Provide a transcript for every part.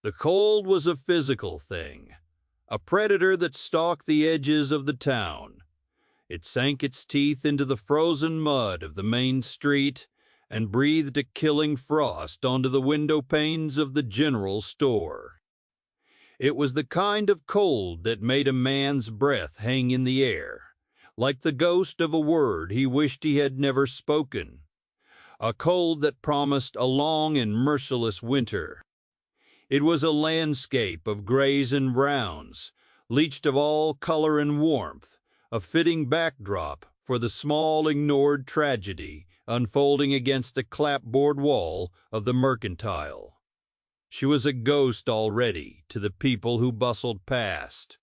The cold was a physical thing, a predator that stalked the edges of the town. It sank its teeth into the frozen mud of the main street and breathed a killing frost onto the window panes of the general store. It was the kind of cold that made a man's breath hang in the air, like the ghost of a word he wished he had never spoken. A cold that promised a long and merciless winter. It was a landscape of grays and browns, leached of all color and warmth, a fitting backdrop for the small ignored tragedy unfolding against the clapboard wall of the mercantile. She was a ghost already to the people who bustled past.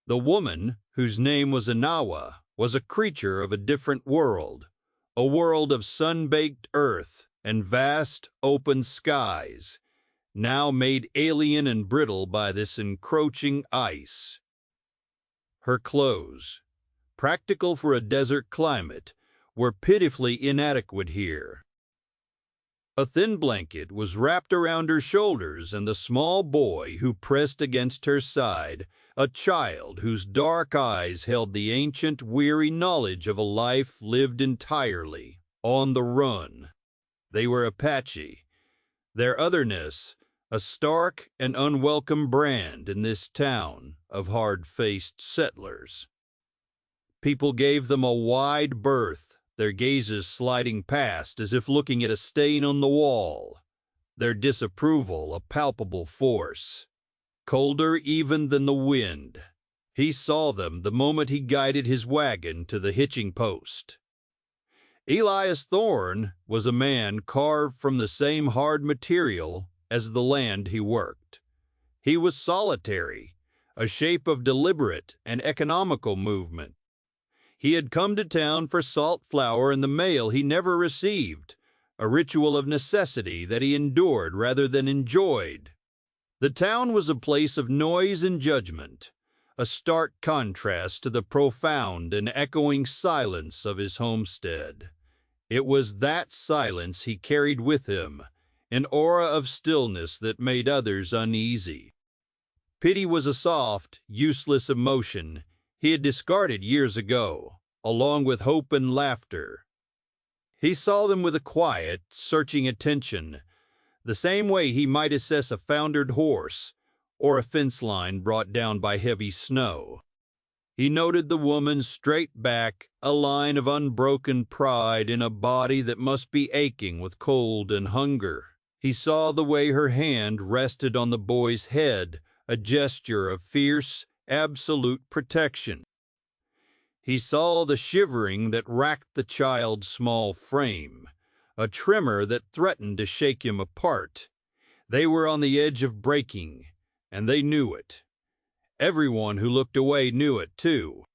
The woman, whose name was Inawa, was a creature of a different world, a world of sun-baked earth and vast open skies, now made alien and brittle by this encroaching ice. Her clothes, practical for a desert climate, were pitifully inadequate here. A thin blanket was wrapped around her shoulders, and the small boy who pressed against her side, a child whose dark eyes held the ancient, weary knowledge of a life lived entirely on the run. They were Apache, their otherness a stark and unwelcome brand in this town of hard-faced settlers. People gave them a wide berth, their gazes sliding past as if looking at a stain on the wall, their disapproval a palpable force, colder even than the wind. He saw them the moment he guided his wagon to the hitching post. Elias Thorne was a man carved from the same hard material as the land he worked. He was solitary, a shape of deliberate and economical movement. He had come to town for salt flour and the mail he never received, a ritual of necessity that he endured rather than enjoyed. The town was a place of noise and judgment, a stark contrast to the profound and echoing silence of his homestead. It was that silence he carried with him, an aura of stillness that made others uneasy. Pity was a soft, useless emotion he had discarded years ago, along with hope and laughter. He saw them with a quiet, searching attention, the same way he might assess a foundered horse or a fence line brought down by heavy snow. He noted the woman's straight back, a line of unbroken pride in a body that must be aching with cold and hunger. He saw the way her hand rested on the boy's head, a gesture of fierce, absolute protection. He saw the shivering that racked the child's small frame, a tremor that threatened to shake him apart. They were on the edge of breaking, and they knew it. Everyone who looked away knew it, too.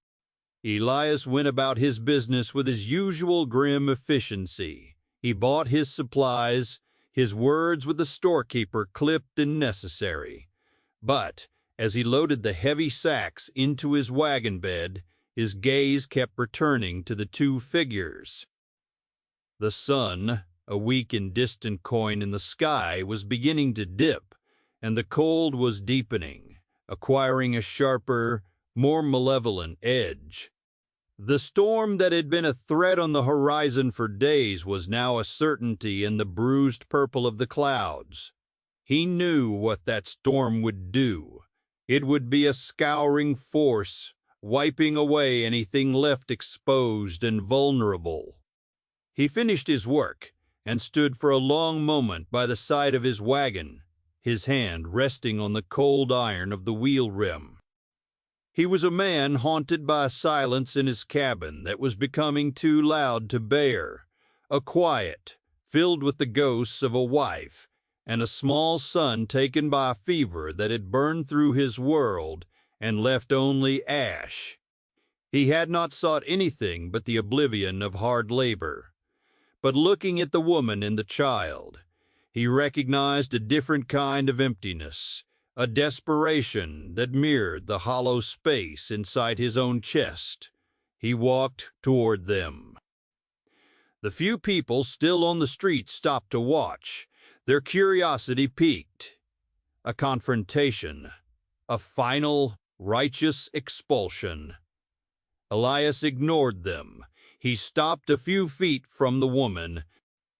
Elias went about his business with his usual grim efficiency. He bought his supplies, his words with the storekeeper clipped and necessary. But as he loaded the heavy sacks into his wagon bed, his gaze kept returning to the two figures. The sun, a weak and distant coin in the sky, was beginning to dip, and the cold was deepening, acquiring a sharper, more malevolent edge. The storm that had been a threat on the horizon for days was now a certainty in the bruised purple of the clouds. He knew what that storm would do. It would be a scouring force, wiping away anything left exposed and vulnerable. He finished his work and stood for a long moment by the side of his wagon, his hand resting on the cold iron of the wheel rim. He was a man haunted by a silence in his cabin that was becoming too loud to bear, a quiet filled with the ghosts of a wife and a small son taken by a fever that had burned through his world and left only ash. He had not sought anything but the oblivion of hard labor. But looking at the woman and the child, he recognized a different kind of emptiness, a desperation that mirrored the hollow space inside his own chest. He walked toward them. The few people still on the street stopped to watch, their curiosity piqued. a confrontation, a final, righteous expulsion. Elias ignored them. He stopped a few feet from the woman.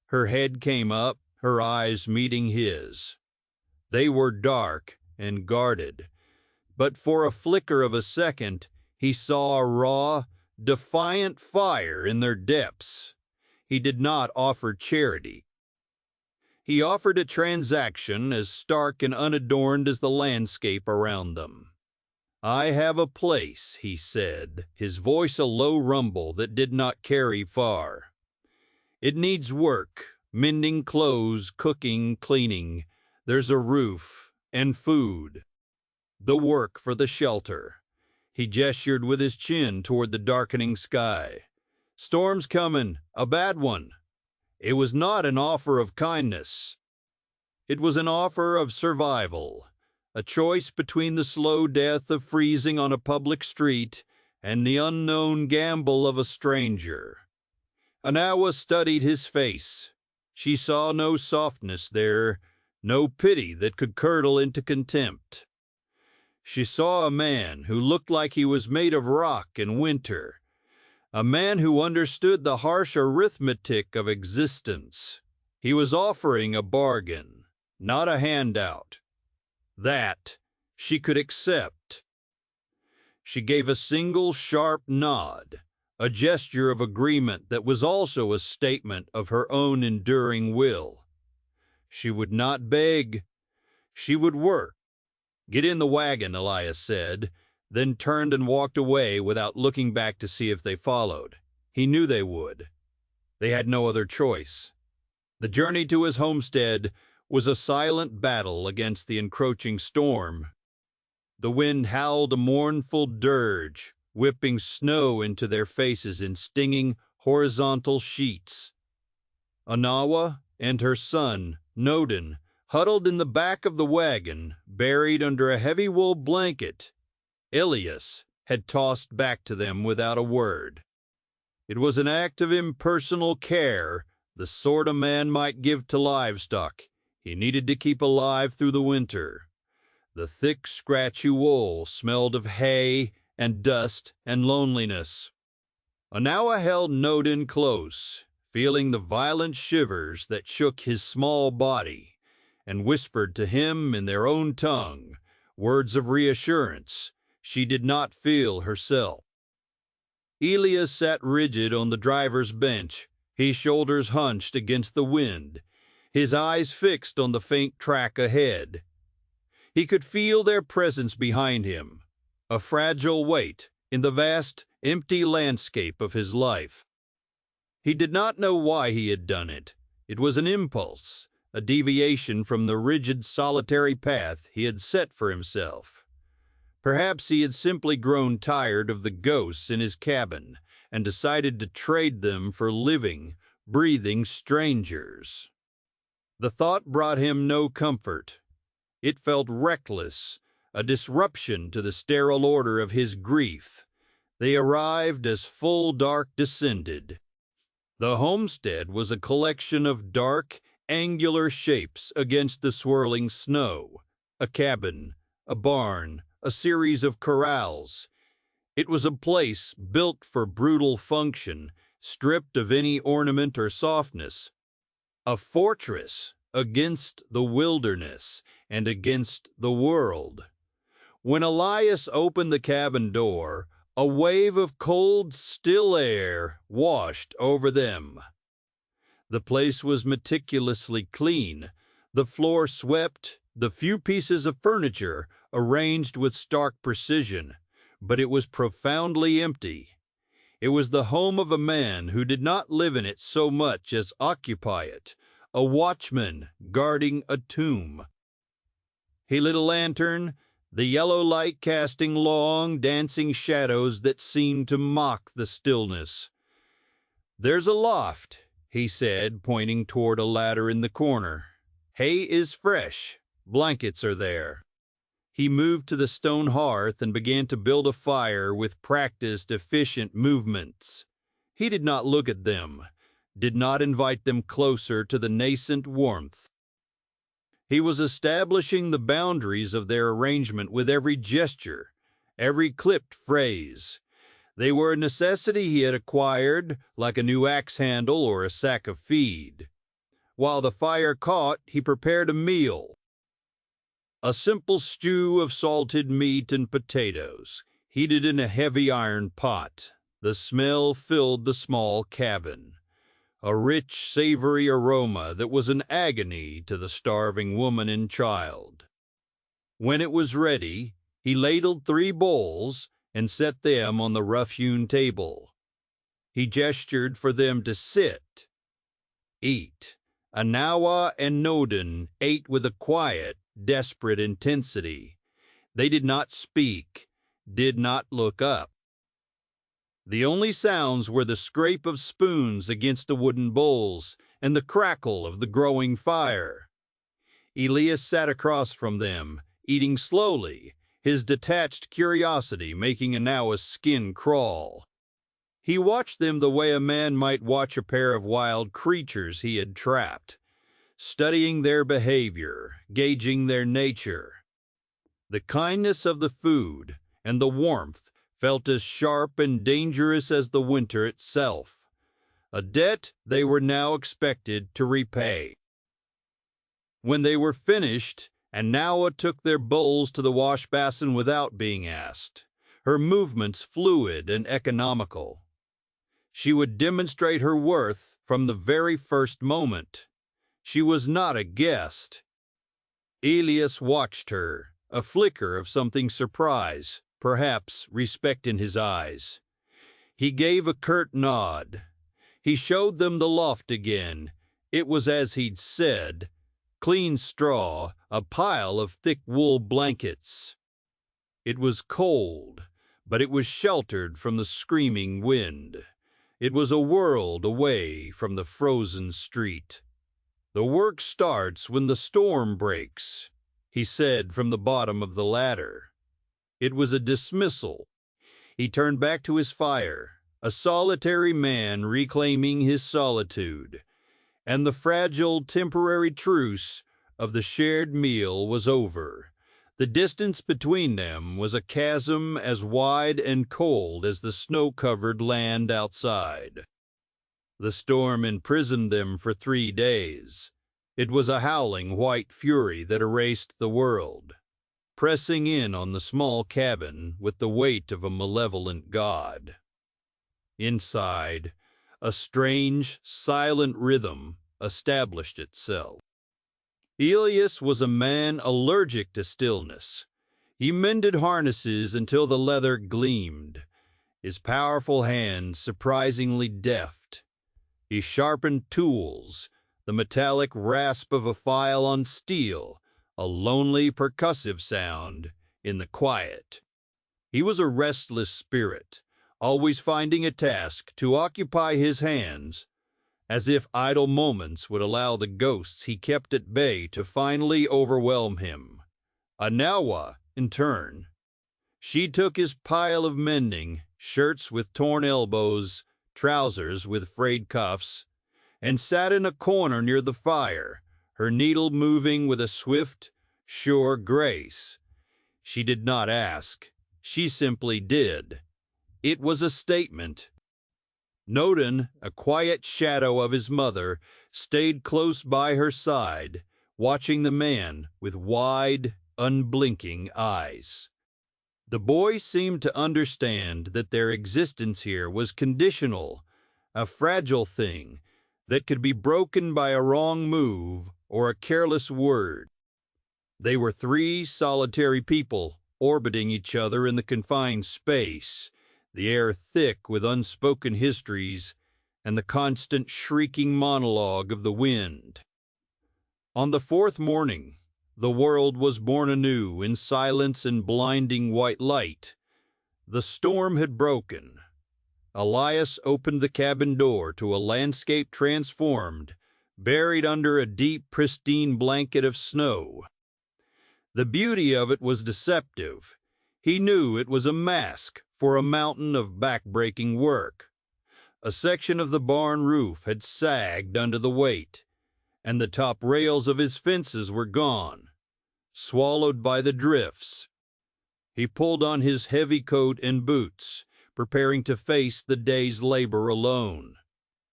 Her head came up, her eyes meeting his. They were dark and guarded, but for a flicker of a second, he saw a raw, defiant fire in their depths. He did not offer charity. He offered a transaction as stark and unadorned as the landscape around them. "I have a place," he said, his voice a low rumble that did not carry far. "It needs work, mending clothes, cooking, cleaning. There's a roof and food. The work for the shelter." He gestured with his chin toward the darkening sky. "Storm's coming, a bad one." It was not an offer of kindness. It was an offer of survival, a choice between the slow death of freezing on a public street and the unknown gamble of a stranger. Anawa studied his face. She saw no softness there, no pity that could curdle into contempt. She saw a man who looked like he was made of rock and winter, a man who understood the harsh arithmetic of existence. He was offering a bargain, not a handout. That she could accept. She gave a single sharp nod, a gesture of agreement that was also a statement of her own enduring will. She would not beg. She would work. "Get in the wagon," Elias said, then turned and walked away without looking back to see if they followed. He knew they would. They had no other choice. The journey to his homestead was a silent battle against the encroaching storm. The wind howled a mournful dirge, whipping snow into their faces in stinging, horizontal sheets. Anawa and her son, Nodin, huddled in the back of the wagon, buried under a heavy wool blanket Elias had tossed back to them without a word. It was an act of impersonal care, the sort a man might give to livestock he needed to keep alive through the winter. The thick, scratchy wool smelled of hay and dust and loneliness. Anawa held Nodin close, feeling the violent shivers that shook his small body, and whispered to him in their own tongue words of reassurance she did not feel herself. Elias sat rigid on the driver's bench, his shoulders hunched against the wind, his eyes fixed on the faint track ahead. He could feel their presence behind him, a fragile weight in the vast, empty landscape of his life. He did not know why he had done it. It was an impulse, a deviation from the rigid, solitary path he had set for himself. Perhaps he had simply grown tired of the ghosts in his cabin and decided to trade them for living, breathing strangers. The thought brought him no comfort. It felt reckless, a disruption to the sterile order of his grief. They arrived as full dark descended. The homestead was a collection of dark, angular shapes against the swirling snow. A cabin, a barn, a series of corrals. It was a place built for brutal function, stripped of any ornament or softness. A fortress against the wilderness and against the world. When Elias opened the cabin door, a wave of cold, still air washed over them. The place was meticulously clean, the floor swept, the few pieces of furniture arranged with stark precision, but it was profoundly empty. It was the home of a man who did not live in it so much as occupy it, a watchman guarding a tomb. He lit a lantern, the yellow light casting long, dancing shadows that seemed to mock the stillness. "There's a loft," he said, pointing toward a ladder in the corner. "Hay is fresh. Blankets are there." He moved to the stone hearth and began to build a fire with practiced, efficient movements. He did not look at them, did not invite them closer to the nascent warmth. He was establishing the boundaries of their arrangement with every gesture, every clipped phrase. They were a necessity he had acquired, like a new axe handle or a sack of feed. While the fire caught, he prepared a meal. A simple stew of salted meat and potatoes, heated in a heavy iron pot. The smell filled the small cabin, a rich, savory aroma that was an agony to the starving woman and child. When it was ready, he ladled 3 bowls and set them on the rough-hewn table. He gestured for them to sit, eat. Anawa and Noden ate with a quiet, desperate intensity. They did not speak, did not look up. The only sounds were the scrape of spoons against the wooden bowls and the crackle of the growing fire. Elias sat across from them, eating slowly, his detached curiosity making Anawa's skin crawl. He watched them the way a man might watch a pair of wild creatures he had trapped, studying their behavior, gauging their nature. The kindness of the food and the warmth felt as sharp and dangerous as the winter itself, a debt they were now expected to repay. When they were finished, Anawa took their bowls to the wash basin without being asked, her movements fluid and economical. She would demonstrate her worth from the very first moment. She was not a guest. Elias watched her, a flicker of something surprise, perhaps respect in his eyes. He gave a curt nod. He showed them the loft again. It was as he'd said, clean straw, a pile of thick wool blankets. It was cold, but it was sheltered from the screaming wind. It was a world away from the frozen street. "The work starts when the storm breaks," he said from the bottom of the ladder. It was a dismissal. He turned back to his fire, a solitary man reclaiming his solitude, and the fragile temporary truce of the shared meal was over. The distance between them was a chasm as wide and cold as the snow-covered land outside. The storm imprisoned them for 3 days. It was a howling white fury that erased the world, pressing in on the small cabin with the weight of a malevolent god. Inside, a strange, silent rhythm established itself. Elias was a man allergic to stillness. He mended harnesses until the leather gleamed, his powerful hands surprisingly deft. He sharpened tools, the metallic rasp of a file on steel, a lonely percussive sound in the quiet. He was a restless spirit, always finding a task to occupy his hands, as if idle moments would allow the ghosts he kept at bay to finally overwhelm him. Anawa, in turn. She took his pile of mending, shirts with torn elbows, trousers with frayed cuffs, and sat in a corner near the fire, her needle moving with a swift, sure grace. She did not ask. She simply did. It was a statement. Noden, a quiet shadow of his mother, stayed close by her side, watching the man with wide, unblinking eyes. The boy seemed to understand that their existence here was conditional, a fragile thing that could be broken by a wrong move or a careless word. They were 3 solitary people orbiting each other in the confined space, the air thick with unspoken histories and the constant shrieking monologue of the wind. On the 4th morning, the world was born anew in silence and blinding white light. The storm had broken. Elias opened the cabin door to a landscape transformed, buried under a deep, pristine blanket of snow. The beauty of it was deceptive. He knew it was a mask for a mountain of back-breaking work. A section of the barn roof had sagged under the weight, and the top rails of his fences were gone, swallowed by the drifts. He pulled on his heavy coat and boots, preparing to face the day's labor alone.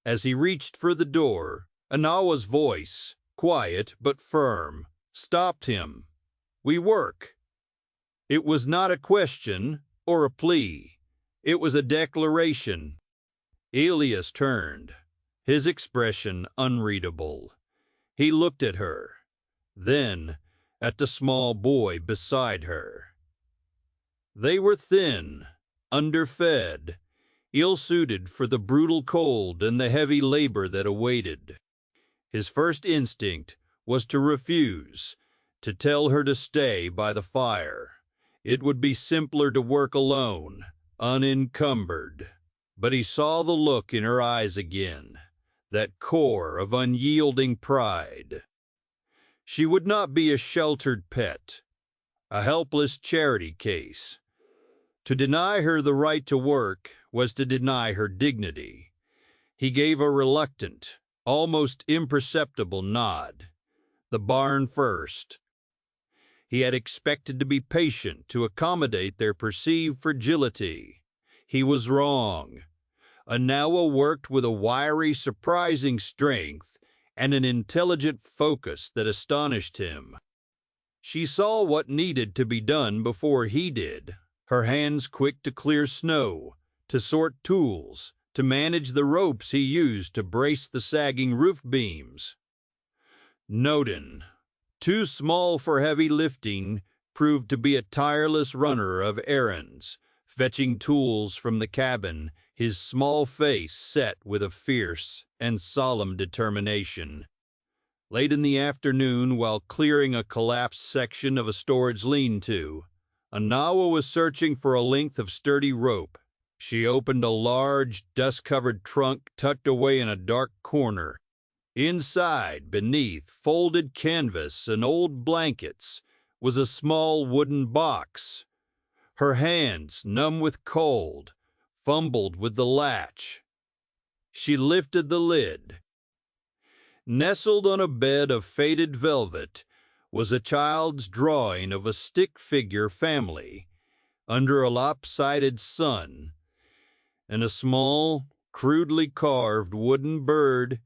As he reached for the door, Anawa's voice, quiet but firm, stopped him. "We work." It was not a question or a plea. It was a declaration. Elias turned, his expression unreadable. He looked at her, then at the small boy beside her. They were thin, underfed, ill-suited for the brutal cold and the heavy labor that awaited. His first instinct was to refuse, to tell her to stay by the fire. It would be simpler to work alone, unencumbered. But he saw the look in her eyes again, that core of unyielding pride. She would not be a sheltered pet, a helpless charity case. To deny her the right to work was to deny her dignity. He gave a reluctant, almost imperceptible nod. The barn first. He had expected to be patient to accommodate their perceived fragility. He was wrong. Anawa worked with a wiry, surprising strength and an intelligent focus that astonished him. She saw what needed to be done before he did, her hands quick to clear snow, to sort tools, to manage the ropes he used to brace the sagging roof beams. Noden, too small for heavy lifting, proved to be a tireless runner of errands, fetching tools from the cabin, his small face set with a fierce and solemn determination. Late in the afternoon, while clearing a collapsed section of a storage lean-to, Anawa was searching for a length of sturdy rope. She opened a large, dust-covered trunk tucked away in a dark corner. Inside, beneath folded canvas and old blankets, was a small wooden box. Her hands, numb with cold, fumbled with the latch. She lifted the lid. Nestled on a bed of faded velvet was a child's drawing of a stick-figure family under a lopsided sun, and a small, crudely carved wooden bird,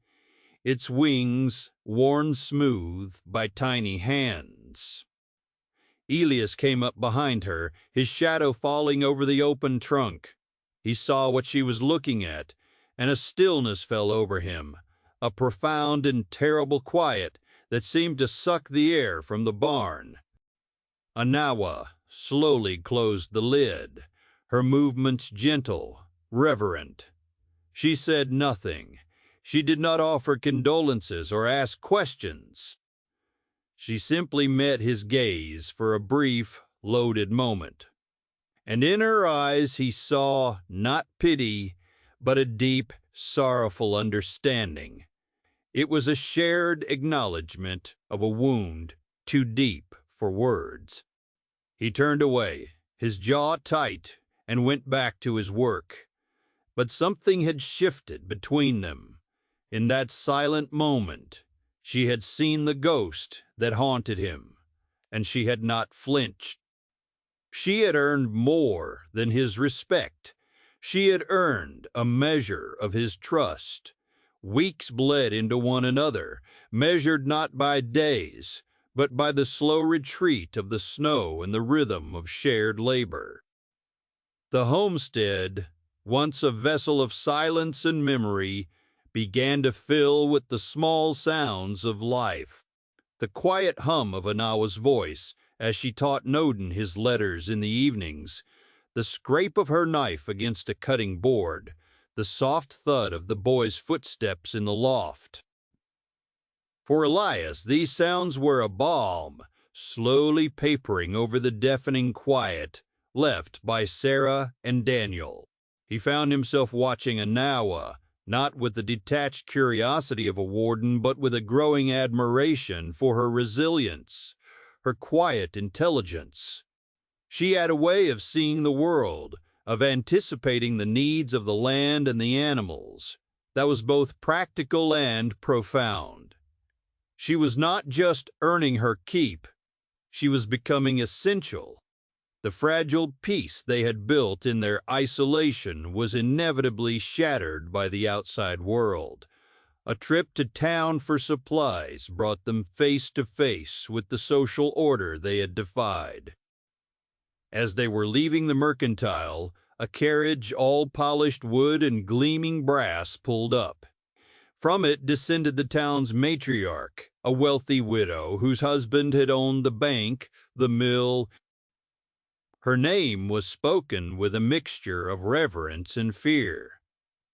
its wings worn smooth by tiny hands. Elias came up behind her, his shadow falling over the open trunk. He saw what she was looking at, and a stillness fell over him, a profound and terrible quiet that seemed to suck the air from the barn. Anawa slowly closed the lid, her movements gentle, reverent. She said nothing. She did not offer condolences or ask questions. She simply met his gaze for a brief, loaded moment. And in her eyes he saw not pity, but a deep, sorrowful understanding. It was a shared acknowledgment of a wound too deep for words. He turned away, his jaw tight, and went back to his work. But something had shifted between them. In that silent moment, she had seen the ghost that haunted him, and she had not flinched. She had earned more than his respect. She had earned a measure of his trust. Weeks bled into one another, measured not by days, but by the slow retreat of the snow and the rhythm of shared labor. The homestead, once a vessel of silence and memory, began to fill with the small sounds of life. The quiet hum of Anawa's voice as she taught Noden his letters in the evenings, the scrape of her knife against a cutting board, the soft thud of the boy's footsteps in the loft. For Elias, these sounds were a balm, slowly papering over the deafening quiet left by Sarah and Daniel. He found himself watching Anawa, not with the detached curiosity of a warden, but with a growing admiration for her resilience, her quiet intelligence. She had a way of seeing the world, of anticipating the needs of the land and the animals, that was both practical and profound. She was not just earning her keep, she was becoming essential. The fragile peace they had built in their isolation was inevitably shattered by the outside world. A trip to town for supplies brought them face to face with the social order they had defied. As they were leaving the mercantile, a carriage, all polished wood and gleaming brass, pulled up. From it descended the town's matriarch, a wealthy widow whose husband had owned the bank, the mill. Her name was spoken with a mixture of reverence and fear.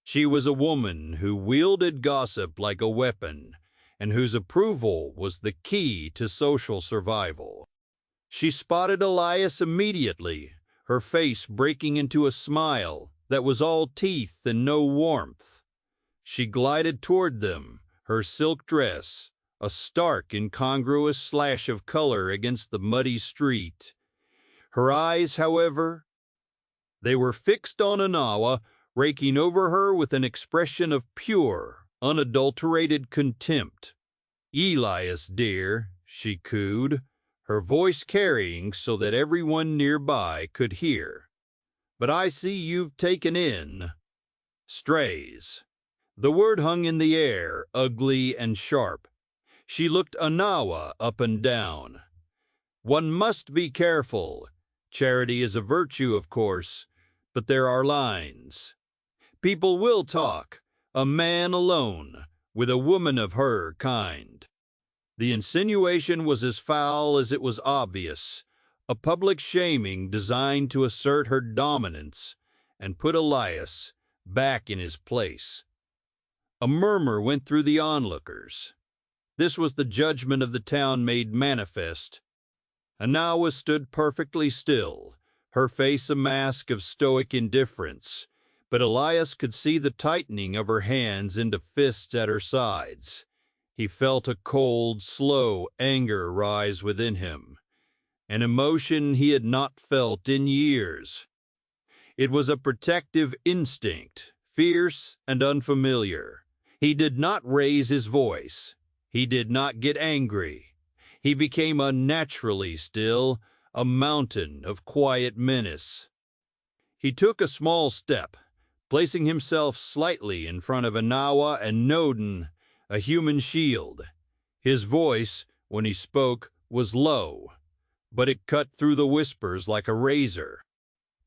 She was a woman who wielded gossip like a weapon, and whose approval was the key to social survival. She spotted Elias immediately, her face breaking into a smile that was all teeth and no warmth. She glided toward them, her silk dress, a stark, incongruous slash of color against the muddy street. Her eyes, however, they were fixed on Anawa, raking over her with an expression of pure, unadulterated contempt. "Elias, dear," she cooed, her voice carrying so that everyone nearby could hear. "But I see you've taken in strays." The word hung in the air, ugly and sharp. She looked Anawa up and down. "One must be careful. Charity is a virtue, of course, but there are lines. People will talk, a man alone, with a woman of her kind." The insinuation was as foul as it was obvious, a public shaming designed to assert her dominance and put Elias back in his place. A murmur went through the onlookers. This was the judgment of the town made manifest. Anawa stood perfectly still, her face a mask of stoic indifference, but Elias could see the tightening of her hands into fists at her sides. He felt a cold, slow anger rise within him, an emotion he had not felt in years. It was a protective instinct, fierce and unfamiliar. He did not raise his voice. He did not get angry. He became unnaturally still, a mountain of quiet menace. He took a small step, placing himself slightly in front of Anawa and Noden, a human shield. His voice, when he spoke, was low, but it cut through the whispers like a razor.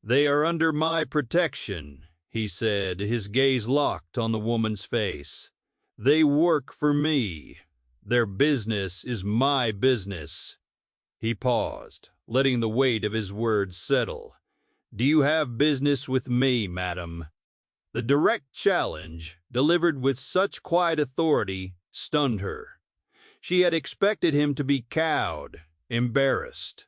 "They are under my protection," he said, his gaze locked on the woman's face. "They work for me. Their business is my business." He paused, letting the weight of his words settle. "Do you have business with me, madam?" The direct challenge, delivered with such quiet authority, stunned her. She had expected him to be cowed, embarrassed.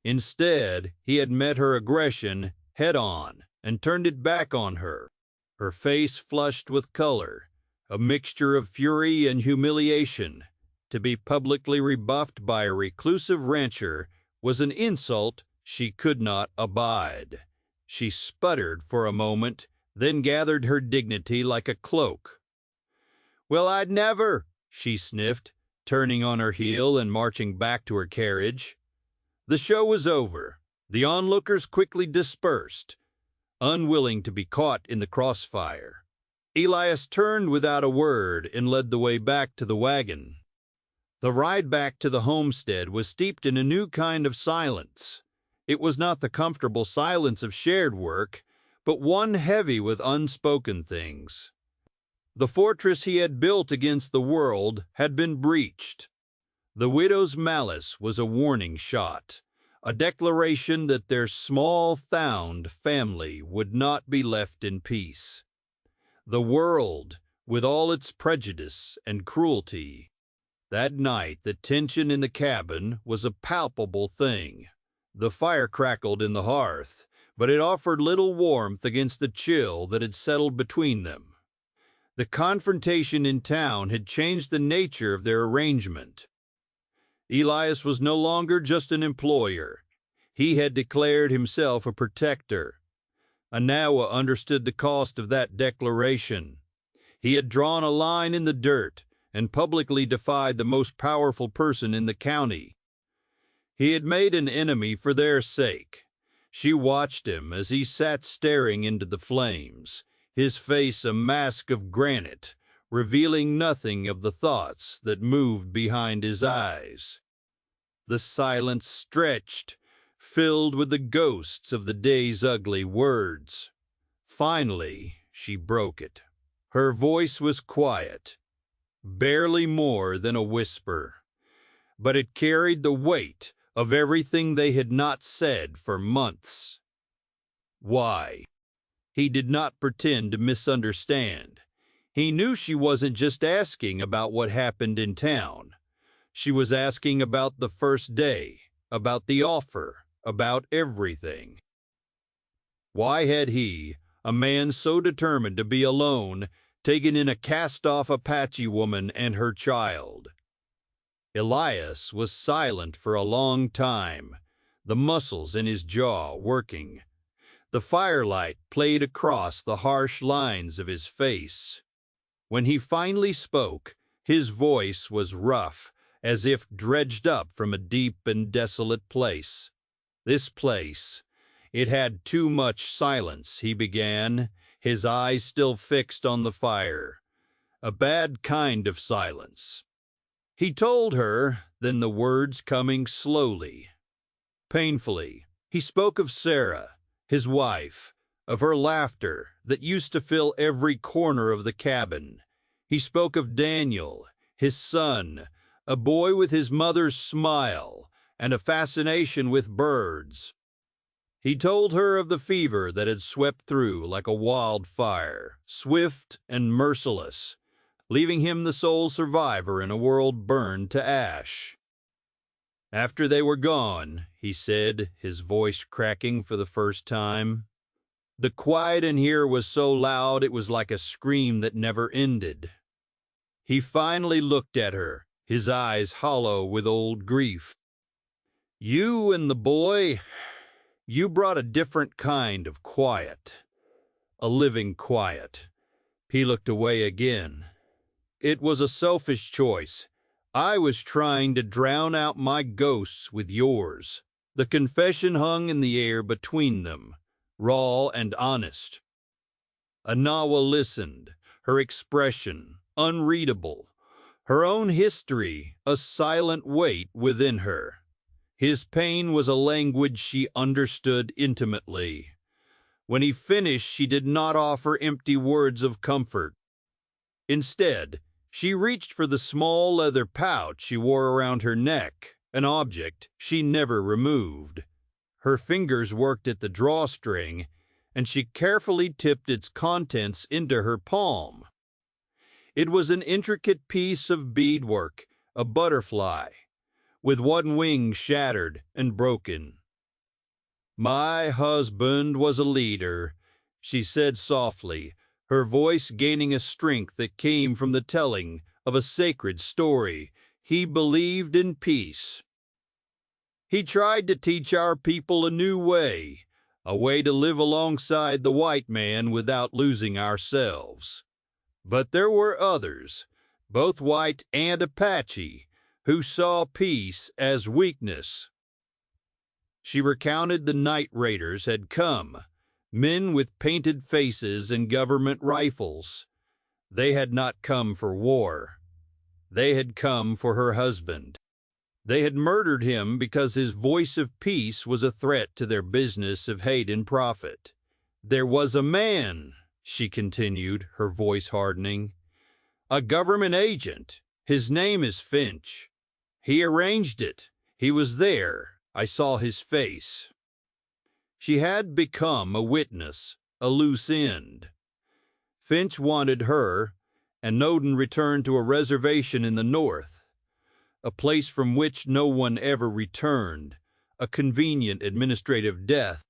Instead, he had met her aggression head-on and turned it back on her, her face flushed with color, a mixture of fury and humiliation. To be publicly rebuffed by a reclusive rancher was an insult she could not abide. She sputtered for a moment, then gathered her dignity like a cloak. "Well, I'd never," she sniffed, turning on her heel and marching back to her carriage. The show was over. The onlookers quickly dispersed, unwilling to be caught in the crossfire. Elias turned without a word and led the way back to the wagon. The ride back to the homestead was steeped in a new kind of silence. It was not the comfortable silence of shared work, but one heavy with unspoken things. The fortress he had built against the world had been breached. The widow's malice was a warning shot, a declaration that their small-found family would not be left in peace. The world, with all its prejudice and cruelty. That night, the tension in the cabin was a palpable thing. The fire crackled in the hearth, but it offered little warmth against the chill that had settled between them. The confrontation in town had changed the nature of their arrangement. Elias was no longer just an employer. He had declared himself a protector. Anawa understood the cost of that declaration. He had drawn a line in the dirt, and publicly defied the most powerful person in the county. He had made an enemy for their sake. She watched him as he sat staring into the flames, his face a mask of granite, revealing nothing of the thoughts that moved behind his eyes. The silence stretched, filled with the ghosts of the day's ugly words. Finally, she broke it. Her voice was quiet, barely more than a whisper, but it carried the weight of everything they had not said for months. Why? He did not pretend to misunderstand. He knew she wasn't just asking about what happened in town. She was asking about the first day, about the offer, about everything. Why had he, a man so determined to be alone, taken in a cast-off Apache woman and her child? Elias was silent for a long time, the muscles in his jaw working. The firelight played across the harsh lines of his face. When he finally spoke, his voice was rough, as if dredged up from a deep and desolate place. This place, it had too much silence, he began, his eyes still fixed on the fire. A bad kind of silence. He told her, then the words coming slowly, painfully. He spoke of Sarah, his wife, of her laughter that used to fill every corner of the cabin. He spoke of Daniel, his son, a boy with his mother's smile and a fascination with birds. He told her of the fever that had swept through like a wildfire, swift and merciless, leaving him the sole survivor in a world burned to ash. After they were gone, he said, his voice cracking for the first time, the quiet in here was so loud it was like a scream that never ended. He finally looked at her, his eyes hollow with old grief. You and the boy, you brought a different kind of quiet, a living quiet. He looked away again. It was a selfish choice. I was trying to drown out my ghosts with yours. The confession hung in the air between them, raw and honest. Anawa listened, her expression unreadable, her own history a silent weight within her. His pain was a language she understood intimately. When he finished, she did not offer empty words of comfort. Instead, she reached for the small leather pouch she wore around her neck, an object she never removed. Her fingers worked at the drawstring, and she carefully tipped its contents into her palm. It was an intricate piece of beadwork, a butterfly, with one wing shattered and broken. My husband was a leader, she said softly, her voice gaining a strength that came from the telling of a sacred story. He believed in peace. He tried to teach our people a new way, a way to live alongside the white man without losing ourselves. But there were others, both white and Apache, who saw peace as weakness. She recounted the night raiders had come, men with painted faces and government rifles. They had not come for war. They had come for her husband. They had murdered him because his voice of peace was a threat to their business of hate and profit. There was a man, she continued, her voice hardening, a government agent. His name is Finch. He arranged it. He was there. I saw his face. She had become a witness, a loose end. Finch wanted her, and Noden returned to a reservation in the north, a place from which no one ever returned, a convenient administrative death.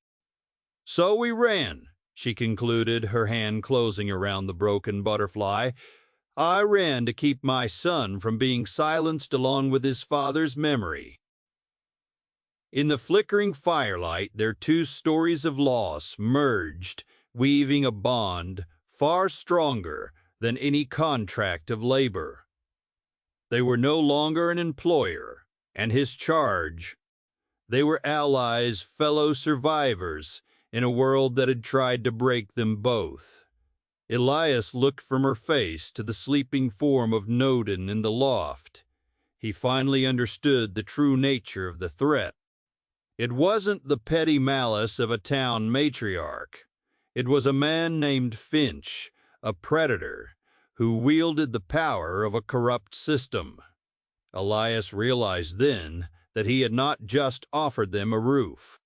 So we ran, she concluded, her hand closing around the broken butterfly. I ran to keep my son from being silenced along with his father's memory. In the flickering firelight, their two stories of loss merged, weaving a bond far stronger than any contract of labor. They were no longer an employer and his charge. They were allies, fellow survivors, in a world that had tried to break them both. Elias looked from her face to the sleeping form of Noden in the loft. He finally understood the true nature of the threat. It wasn't the petty malice of a town matriarch. It was a man named Finch, a predator, who wielded the power of a corrupt system. Elias realized then that he had not just offered them a roof.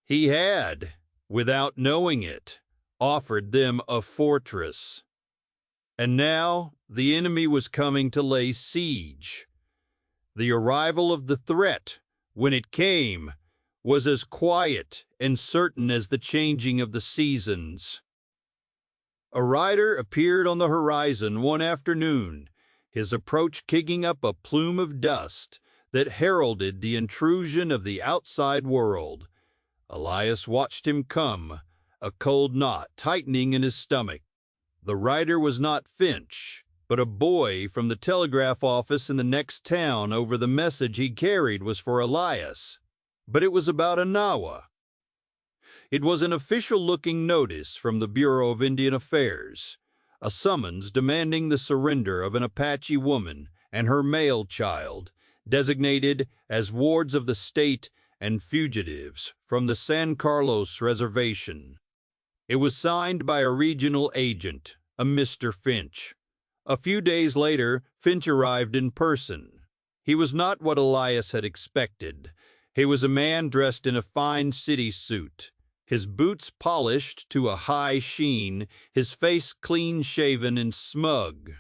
He had, without knowing it, offered them a fortress. And now the enemy was coming to lay siege. The arrival of the threat, when it came, was as quiet and certain as the changing of the seasons. A rider appeared on the horizon one afternoon, his approach kicking up a plume of dust that heralded the intrusion of the outside world. Elias watched him come, a cold knot tightening in his stomach. The rider was not Finch, but a boy from the telegraph office in the next town. Over the message he carried was for Elias, but it was about Anawa. It was an official-looking notice from the Bureau of Indian Affairs, a summons demanding the surrender of an Apache woman and her male child, designated as wards of the state and fugitives from the San Carlos Reservation. It was signed by a regional agent, a Mr. Finch. A few days later, Finch arrived in person. He was not what Elias had expected. He was a man dressed in a fine city suit, his boots polished to a high sheen, his face clean-shaven and smug.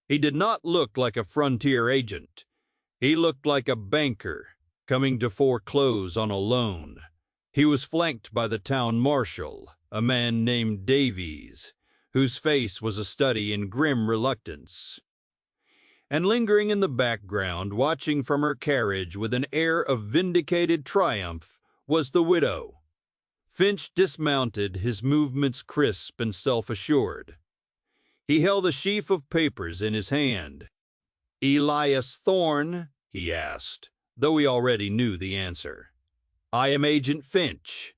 He did not look like a frontier agent. He looked like a banker coming to foreclose on a loan. He was flanked by the town marshal, a man named Davies, whose face was a study in grim reluctance. And lingering in the background, watching from her carriage with an air of vindicated triumph, was the widow. Finch dismounted, his movements crisp and self-assured. He held a sheaf of papers in his hand. "Elias Thorne?" he asked, though he already knew the answer. "I am Agent Finch.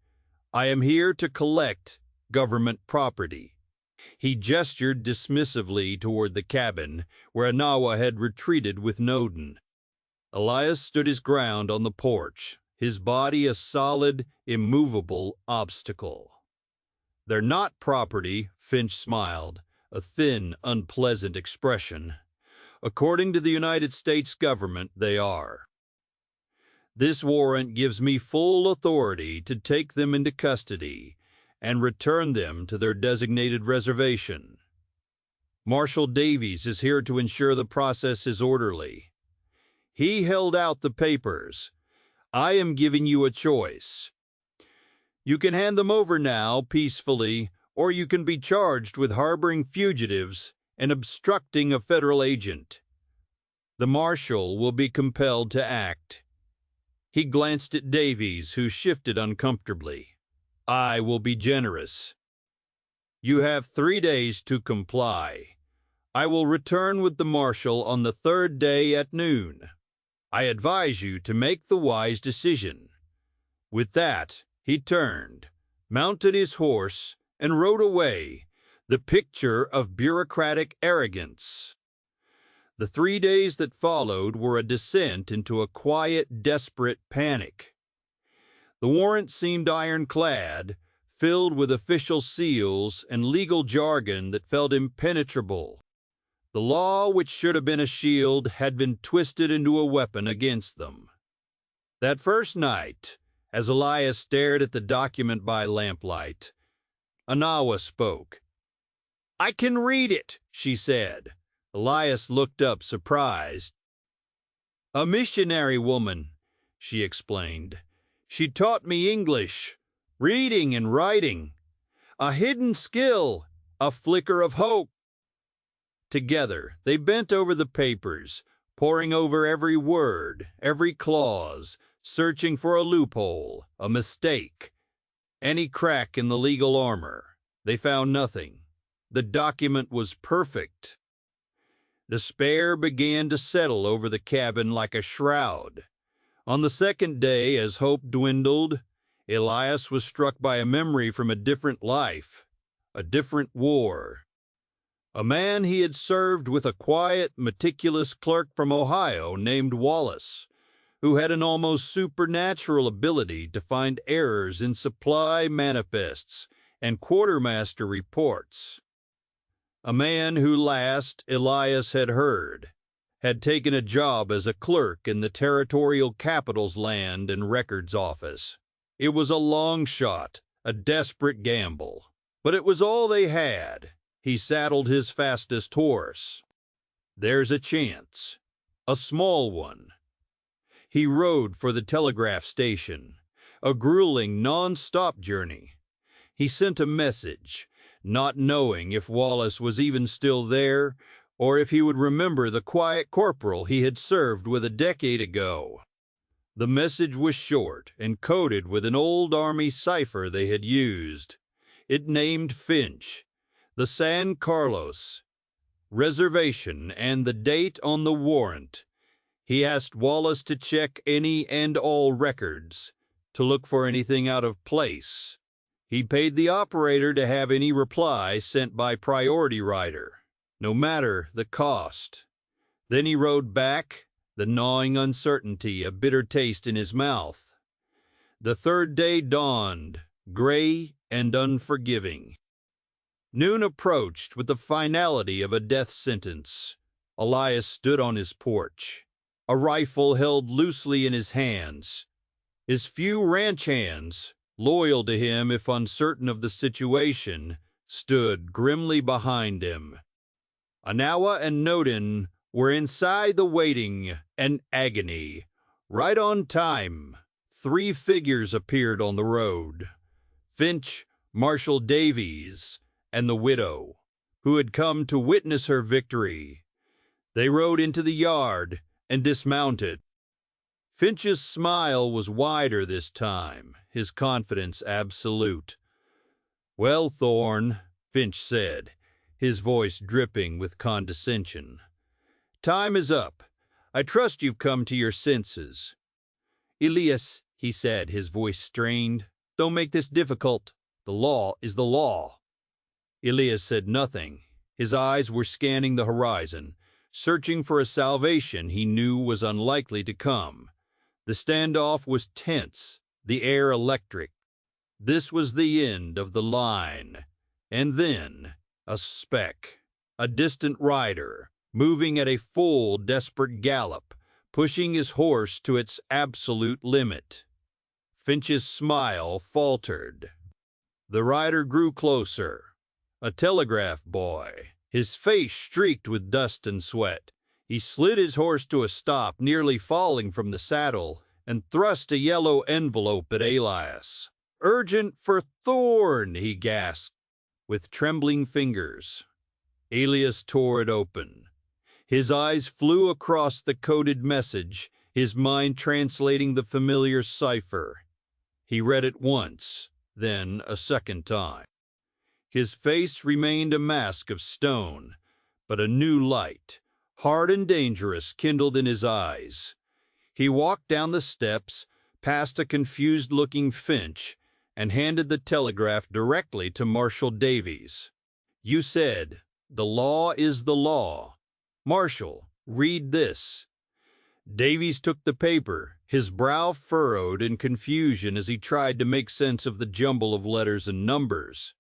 I am here to collect government property." He gestured dismissively toward the cabin, where Anawa had retreated with Noden. Elias stood his ground on the porch, his body a solid, immovable obstacle. "They're not property," Finch smiled, a thin, unpleasant expression. "According to the United States government, they are. This warrant gives me full authority to take them into custody and return them to their designated reservation. Marshal Davies is here to ensure the process is orderly." He held out the papers. "I am giving you a choice. You can hand them over now, peacefully, or you can be charged with harboring fugitives and obstructing a federal agent. The marshal will be compelled to act." He glanced at Davies, who shifted uncomfortably. "I will be generous. You have 3 days to comply. I will return with the marshal on the 3rd day at noon. I advise you to make the wise decision." With that, he turned, mounted his horse, and rode away, the picture of bureaucratic arrogance. The 3 days that followed were a descent into a quiet, desperate panic. The warrant seemed ironclad, filled with official seals and legal jargon that felt impenetrable. The law, which should have been a shield, had been twisted into a weapon against them. That first night, as Elias stared at the document by lamplight, Anawa spoke. "I can read it," she said. Elias looked up, surprised. "A missionary woman," she explained. "She taught me English, reading and writing. A hidden skill, a flicker of hope." Together, they bent over the papers, poring over every word, every clause, searching for a loophole, a mistake, any crack in the legal armor. They found nothing. The document was perfect. Despair began to settle over the cabin like a shroud. On the second day, as hope dwindled, Elias was struck by a memory from a different life, a different war. A man he had served with a quiet, meticulous clerk from Ohio named Wallace, who had an almost supernatural ability to find errors in supply manifests and quartermaster reports. A man who last Elias had heard had taken a job as a clerk in the territorial capital's land and records office. It was a long shot, a desperate gamble, but it was all they had. He saddled his fastest horse. There's a chance, a small one. He rode for the telegraph station, a grueling, non-stop journey. He sent a message, not knowing if Wallace was even still there or if he would remember the quiet corporal he had served with a decade ago. The message was short and coded with an old Army cipher they had used. It named Finch, the San Carlos reservation, and the date on the warrant. He asked Wallace to check any and all records, to look for anything out of place. He paid the operator to have any reply sent by priority rider, no matter the cost. Then he rode back, the gnawing uncertainty a bitter taste in his mouth. The third day dawned, gray and unforgiving. Noon approached with the finality of a death sentence. Elias stood on his porch, a rifle held loosely in his hands. His few ranch hands, loyal to him if uncertain of the situation, stood grimly behind him. Anawa and Noden were inside the waiting and agony. Right on time, 3 figures appeared on the road. Finch, Marshal Davies, and the widow, who had come to witness her victory. They rode into the yard and dismounted. Finch's smile was wider this time, his confidence absolute. "Well, Thorne," Finch said, his voice dripping with condescension. "Time is up. I trust you've come to your senses." "Elias," he said, his voice strained, "don't make this difficult. The law is the law." Elias said nothing. His eyes were scanning the horizon, searching for a salvation he knew was unlikely to come. The standoff was tense, the air electric. This was the end of the line. And then, a speck, a distant rider, moving at a full, desperate gallop, pushing his horse to its absolute limit. Finch's smile faltered. The rider grew closer. A telegraph boy, his face streaked with dust and sweat. He slid his horse to a stop, nearly falling from the saddle, and thrust a yellow envelope at Elias. "Urgent for Thorne," he gasped, with trembling fingers. Elias tore it open. His eyes flew across the coded message, his mind translating the familiar cipher. He read it once, then a second time. His face remained a mask of stone, but a new light, hard and dangerous, kindled in his eyes. He walked down the steps, past a confused-looking Finch, and handed the telegraph directly to Marshal Davies. "You said, the law is the law. Marshal, read this." Davies took the paper, his brow furrowed in confusion as he tried to make sense of the jumble of letters and numbers.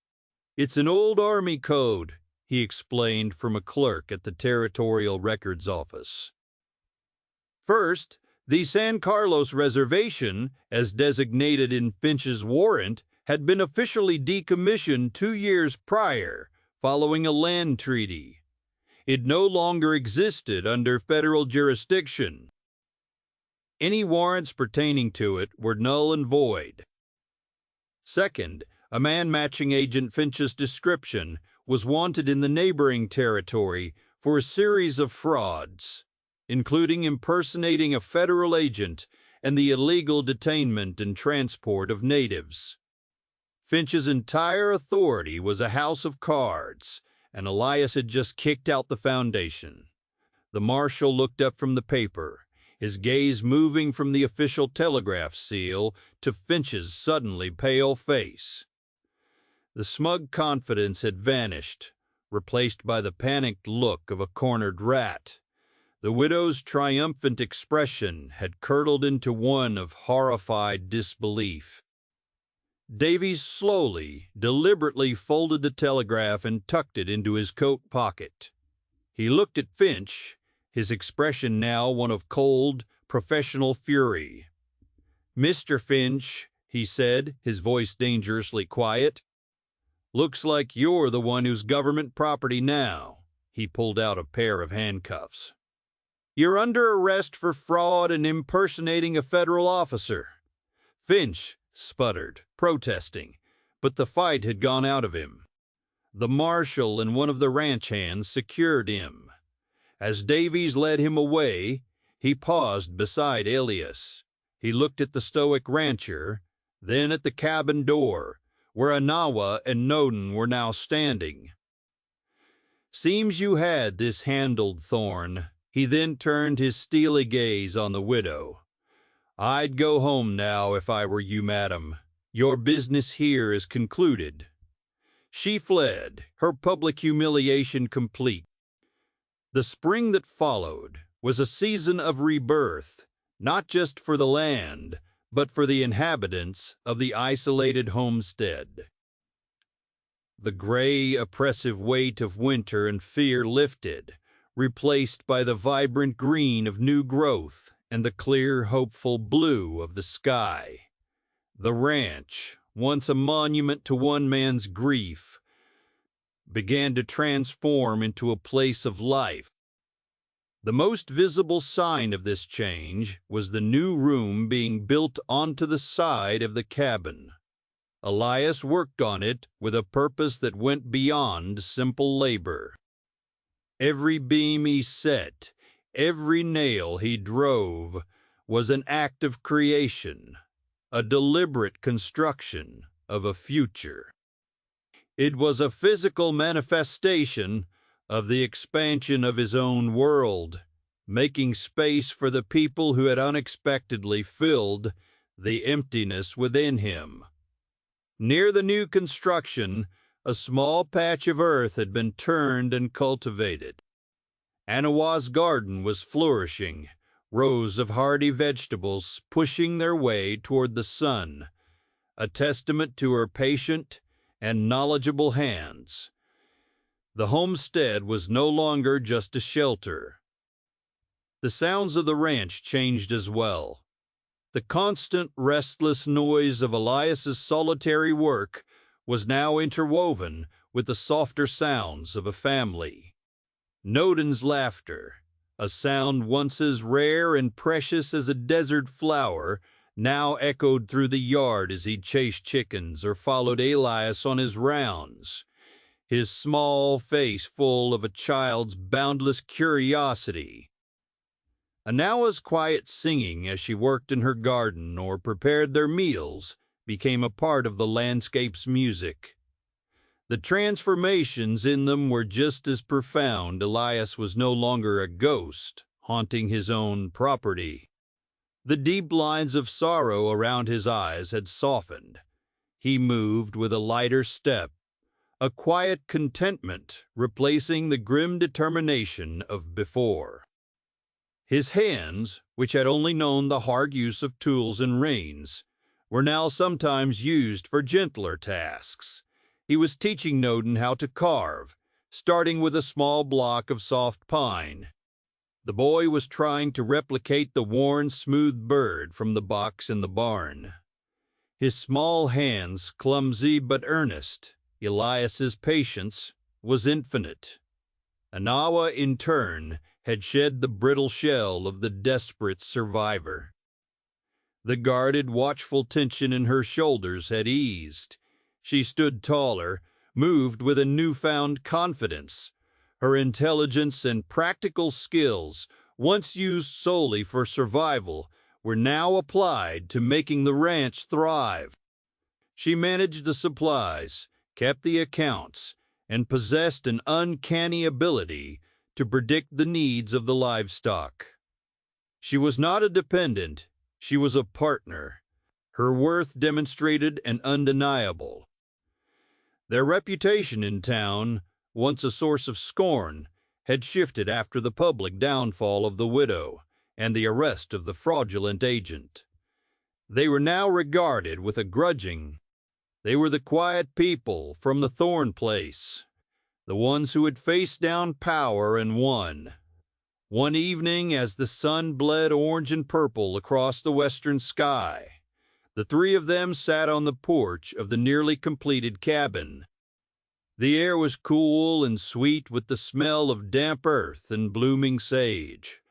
"It's an old Army code," he explained from a clerk at the Territorial Records Office. "First, the San Carlos Reservation, as designated in Finch's warrant, had been officially decommissioned 2 years prior, following a land treaty. It no longer existed under federal jurisdiction. Any warrants pertaining to it were null and void. Second, a man matching Agent Finch's description was wanted in the neighboring territory for a series of frauds, including impersonating a federal agent and the illegal detainment and transport of natives. Finch's entire authority was a house of cards, and Elias had just kicked out the foundation. The marshal looked up from the paper, his gaze moving from the official telegraph seal to Finch's suddenly pale face. The smug confidence had vanished, replaced by the panicked look of a cornered rat. The widow's triumphant expression had curdled into one of horrified disbelief. Davies slowly, deliberately folded the telegraph and tucked it into his coat pocket. He looked at Finch, his expression now one of cold, professional fury. "Mr. Finch," he said, his voice dangerously quiet, "looks like you're the one who's government property now." He pulled out a pair of handcuffs. "You're under arrest for fraud and impersonating a federal officer." Finch sputtered, protesting, but the fight had gone out of him. The marshal and one of the ranch hands secured him. As Davies led him away, he paused beside Elias. He looked at the stoic rancher, then at the cabin door, where Anawa and Noden were now standing. "Seems you had this handled, Thorne." He then turned his steely gaze on the widow. "I'd go home now if I were you, madam. Your business here is concluded." She fled, her public humiliation complete. The spring that followed was a season of rebirth, not just for the land, but for the inhabitants of the isolated homestead. The gray, oppressive weight of winter and fear lifted, replaced by the vibrant green of new growth and the clear, hopeful blue of the sky. The ranch, once a monument to one man's grief, began to transform into a place of life. The most visible sign of this change was the new room being built onto the side of the cabin. Elias worked on it with a purpose that went beyond simple labor. Every beam he set, every nail he drove, was an act of creation, a deliberate construction of a future. It was a physical manifestation of the expansion of his own world, making space for the people who had unexpectedly filled the emptiness within him. Near the new construction, a small patch of earth had been turned and cultivated. Anawa's garden was flourishing, rows of hardy vegetables pushing their way toward the sun, a testament to her patient and knowledgeable hands. The homestead was no longer just a shelter. The sounds of the ranch changed as well. The constant, restless noise of Elias's solitary work was now interwoven with the softer sounds of a family. Noden's laughter, a sound once as rare and precious as a desert flower, now echoed through the yard as he chased chickens or followed Elias on his rounds, his small face full of a child's boundless curiosity. Anawa's quiet singing as she worked in her garden or prepared their meals became a part of the landscape's music. The transformations in them were just as profound. Elias was no longer a ghost haunting his own property. The deep lines of sorrow around his eyes had softened. He moved with a lighter step, a quiet contentment replacing the grim determination of before. His hands, which had only known the hard use of tools and reins, were now sometimes used for gentler tasks. He was teaching Noden how to carve, starting with a small block of soft pine. The boy was trying to replicate the worn, smooth bird from the box in the barn. His small hands, clumsy but earnest, Elias's patience was infinite. Anawa, in turn, had shed the brittle shell of the desperate survivor. The guarded, watchful tension in her shoulders had eased. She stood taller, moved with a newfound confidence. Her intelligence and practical skills, once used solely for survival, were now applied to making the ranch thrive. She managed the supplies, kept the accounts, and possessed an uncanny ability to predict the needs of the livestock. She was not a dependent, she was a partner, her worth demonstrated and undeniable. Their reputation in town, once a source of scorn, had shifted after the public downfall of the widow and the arrest of the fraudulent agent. They were now regarded with a grudging. They were the quiet people from the Thorn Place, the ones who had faced down power and won. One evening, as the sun bled orange and purple across the western sky, the three of them sat on the porch of the nearly completed cabin. The air was cool and sweet with the smell of damp earth and blooming sage.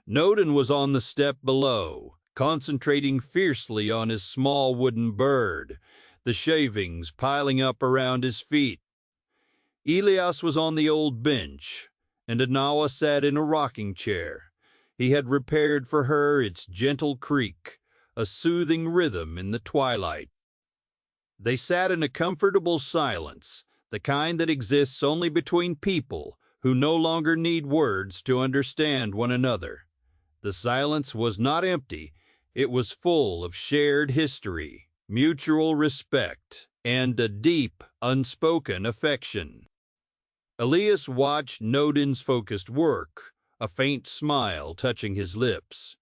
Noden was on the step below, concentrating fiercely on his small wooden bird, the shavings piling up around his feet. Elias was on the old bench, and Anawa sat in a rocking chair. He had repaired for her its gentle creak, a soothing rhythm in the twilight. They sat in a comfortable silence, the kind that exists only between people who no longer need words to understand one another. The silence was not empty, it was full of shared history, mutual respect, and a deep, unspoken affection. Elias watched Noden's focused work, a faint smile touching his lips.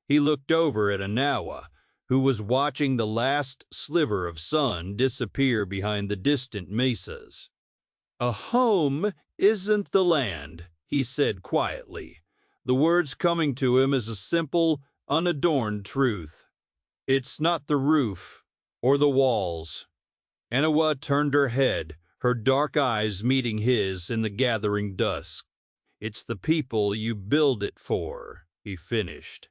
He looked over at Anawa, who was watching the last sliver of sun disappear behind the distant mesas. "A home isn't the land," he said quietly, the words coming to him as a simple, unadorned truth. "It's not the roof or the walls." Anawa turned her head, her dark eyes meeting his in the gathering dusk. "It's the people you build it for," he finished.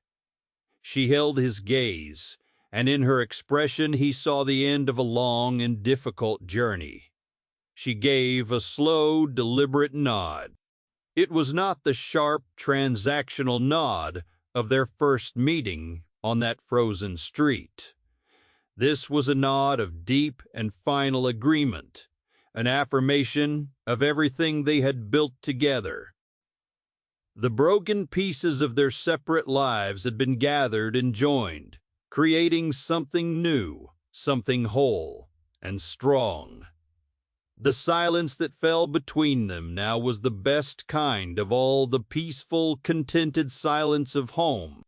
She held his gaze, and in her expression he saw the end of a long and difficult journey. She gave a slow, deliberate nod. It was not the sharp, transactional nod of their first meeting on that frozen street. This was a nod of deep and final agreement, an affirmation of everything they had built together. The broken pieces of their separate lives had been gathered and joined, creating something new, something whole and strong. The silence that fell between them now was the best kind of all the peaceful, contented silence of home.